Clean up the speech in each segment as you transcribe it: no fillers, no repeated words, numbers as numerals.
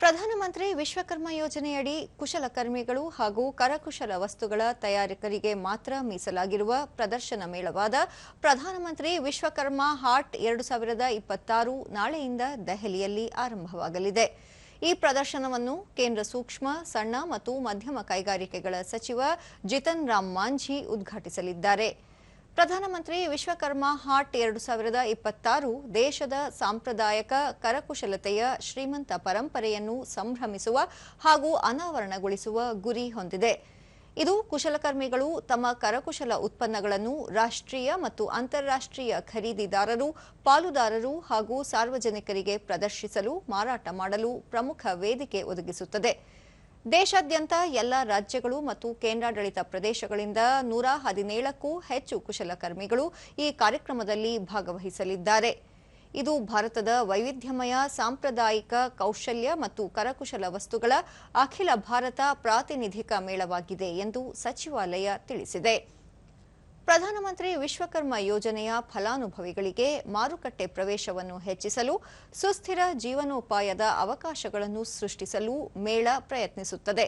ಪ್ರಧಾನಮಂತ್ರಿ ವಿಶ್ವಕರ್ಮ ಯೋಜನೆಯಡಿ ಕುಶಲಕರ್ಮಿಗಳು ಹಾಗೂ ಕರಕುಶಲ ವಸ್ತುಗಳ ತಯಾರಕರಿಗೆ ಮಾತ್ರ ಮೀಸಲಾಗಿರುವ ಪ್ರದರ್ಶನ ಮೇಳವಾದ ಪ್ರಧಾನಮಂತ್ರಿ ವಿಶ್ವಕರ್ಮ ಹಾಟ್ 2026 ನಾಳೆಯಿಂದ ದೆಹಲಿಯಲ್ಲಿ ಆರಂಭವಾಗಲಿದೆ. ಈ ಪ್ರದರ್ಶನವನ್ನು ಕೇಂದ್ರ ಸೂಕ್ಷ್ಮ, ಸಣ್ಣ ಮತ್ತು ಮಧ್ಯಮ ಕೈಗಾರಿಕೆಗಳ ಸಚಿವ ಜಿತನ್ ರಾಮ್ ಮಾಂಝಿ ಉದ್ಘಾಟಿಸಲಿದ್ದಾರೆ. ಪ್ರಧಾನಮಂತ್ರಿ ವಿಶ್ವಕರ್ಮ ಹಾಟ್ 2026 ದೇಶದ ಸಾಂಪ್ರದಾಯಿಕ ಕರಕುಶಲತೆಯ ಶ್ರೀಮಂತ ಪರಂಪರೆಯನ್ನು ಸಂಭ್ರಮಿಸುವ ಹಾಗೂ ಅನಾವರಣಗೊಳಿಸುವ ಗುರಿ ಹೊಂದಿದೆ. ಇದು ಕುಶಲಕರ್ಮಿಗಳು ತಮ್ಮ ಕರಕುಶಲ ಉತ್ಪನ್ನಗಳನ್ನು ರಾಷ್ಟ್ರೀಯ ಮತ್ತು ಅಂತಾರಾಷ್ಟ್ರೀಯ ಖರೀದಿದಾರರು, ಪಾಲುದಾರರು ಹಾಗೂ ಸಾರ್ವಜನಿಕರಿಗೆ ಪ್ರದರ್ಶಿಸಲು, ಮಾರಾಟ ಮಾಡಲು ಪ್ರಮುಖ ವೇದಿಕೆ ಒದಗಿಸುತ್ತದೆ. ದೇಶಾದ್ಯಂತ ಎಲ್ಲ ರಾಜ್ಯಗಳು ಮತ್ತು ಕೇಂದ್ರಾಡಳಿತ ಪ್ರದೇಶಗಳಿಂದ 117ಕ್ಕೂ ಹೆಚ್ಚು ಕುಶಲಕರ್ಮಿಗಳು ಈ ಕಾರ್ಯಕ್ರಮದಲ್ಲಿ ಭಾಗವಹಿಸಲಿದ್ದಾರೆ. ಇದು ಭಾರತದ ವೈವಿಧ್ಯಮಯ ಸಾಂಪ್ರದಾಯಿಕ ಕೌಶಲ್ಯ ಮತ್ತು ಕರಕುಶಲ ವಸ್ತುಗಳ ಅಖಿಲ ಭಾರತ ಪ್ರಾತಿನಿಧಿಕ ಮೇಳವಾಗಿದೆ ಎಂದು ಸಚಿವಾಲಯ ತಿಳಿಸಿದೆ. ಪ್ರಧಾನಮಂತ್ರಿ ವಿಶ್ವಕರ್ಮ ಯೋಜನೆಯ ಫಲಾನುಭವಿಗಳಿಗೆ ಮಾರುಕಟ್ಟೆ ಪ್ರವೇಶವನ್ನು ಹೆಚ್ಚಿಸಲು, ಸುಸ್ಥಿರ ಜೀವನೋಪಾಯದ ಅವಕಾಶಗಳನ್ನು ಸೃಷ್ಟಿಸಲು ಮೇಳ ಪ್ರಯತ್ನಿಸುತ್ತದೆ.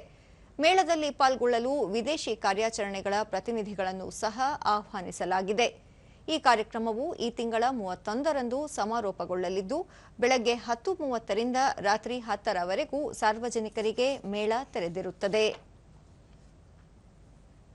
ಮೇಳದಲ್ಲಿ ಪಾಲ್ಗೊಳ್ಳಲು ವಿದೇಶಿ ಕಾರ್ಯಾಚರಣೆಗಳ ಪ್ರತಿನಿಧಿಗಳನ್ನು ಸಹ ಆಹ್ವಾನಿಸಲಾಗಿದೆ. ಈ ಕಾರ್ಯಕ್ರಮವು ಈ ತಿಂಗಳ 31ರಂದು ಸಮಾರೋಪಗೊಳ್ಳಲಿದ್ದು, ಬೆಳಗ್ಗೆ 10:30ರಿಂದ ರಾತ್ರಿ 10ರವರೆಗೂ ಸಾರ್ವಜನಿಕರಿಗೆ ಮೇಳ ತೆರೆದಿರುತ್ತದೆ.